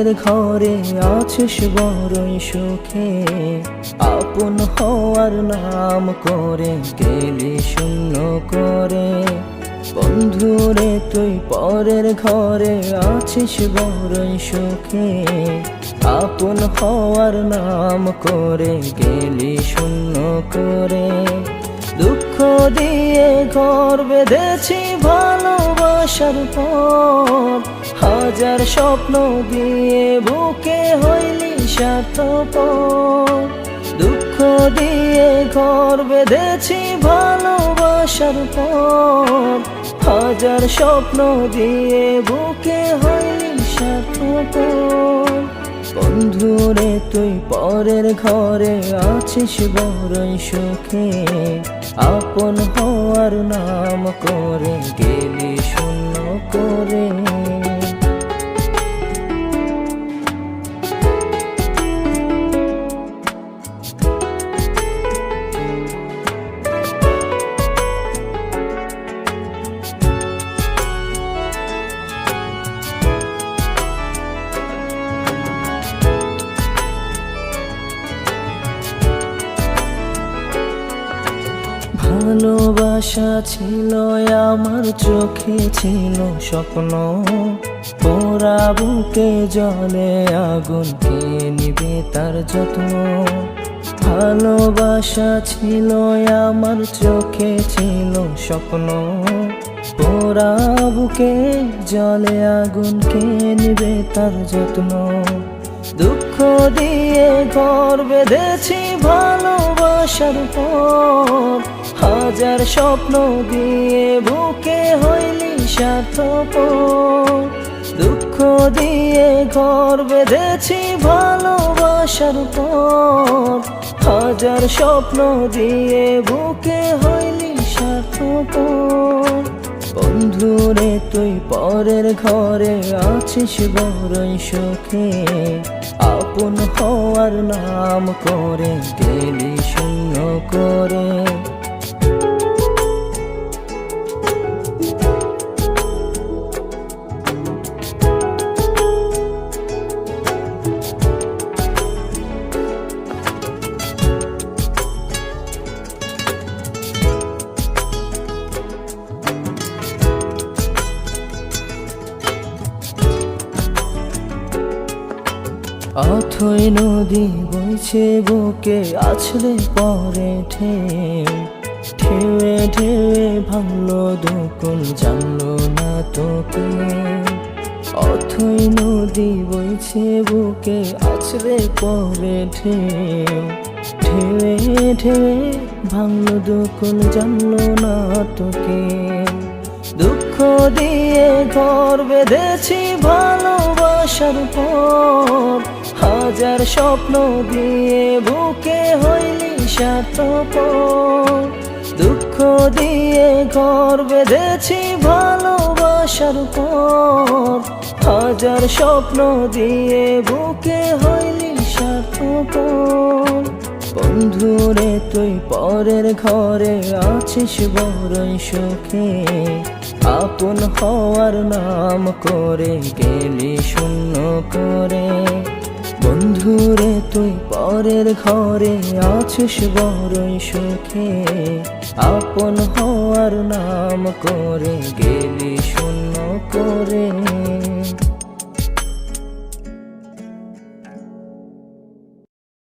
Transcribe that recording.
পরের ঘরে আছিস বড়ই সুখে, আপন হওয়ার নাম করে গেলি শূন্য করে। বন্ধুরে তুই পরের ঘরে আছিস বড়ই সুখে, আপন হওয়ার নাম করে গেলি শূন্য করে। দুঃখ দিয়ে ঘর বেঁধেছি ভালোবাসার পর, হাজার স্বপ্ন দিয়ে বুকে হইলি স্বার্থপর। দুঃখ দিয়ে ঘর বেঁধেছি ভালোবাসার পর, হাজার স্বপ্ন দিয়ে বুকে হইলি স্বার্থপর। বন্ধুরে তুই পরের ঘরে আছিস বড়ই সুখে, আপন হওয়ার নাম করে গেলি শূন্য করে। ভালোবাসা ছিল আমার চোখে ছিল স্বপ্ন, পোড়া বুকে জলে আগুন কে নিবে তার যত্ন। ভালোবাসা ছিল আমার চোখে ছিল স্বপ্ন, পোড়া বুকে জলে আগুন কে নিবে তার যত্ন। দুঃখ দিয়ে ঘর বেঁধেছি ভালোবাসার পর, হাজার স্বপ্ন দিয়ে বুকে হইলি স্বার্থপর। দুঃখ দিয়ে ঘর বেঁধেছি ভালোবাসার পর, হাজার স্বপ্ন দিয়ে বুকে হইলি স্বার্থপর। বন্ধুরে তুই পরের ঘরে আছিস বড়ই সুখে, আপন হওয়ার নাম করে গেলি শূন্য করে। অথই নদী বইছে বুকে আছড়ে পরে ঢেউ, ঢেউয়ে ঢেউয়ে ভাঙলো দুকুল জানলো না তোকে। অথই নদী বইছে বুকে আছড়ে পরে ঢেউ, ঢেউয়ে ঢেউয়ে ভাঙলো দুকুল জানলো না তোকে। দুঃখ দিয়ে ঘর বেঁধেছি ভালোবাসার পর, হাজার স্বপ্ন দিয়ে বুকে হইলি স্বার্থপর। দুঃখ দিয়ে ঘর বেঁধেছি ভালোবাসার পর, হাজার স্বপ্ন দিয়ে বুকে হইলি স্বার্থপর। বন্ধুরে তুই পরের ঘরে আছিস বড়ই সুখে, আপন হওয়ার নাম করে গেলি শূন্য করে। বন্ধুরে তুই পরের ঘরে আছিস বড়ই সুখে, আপন হওয়ার নাম করে গেলি শূন্য করে।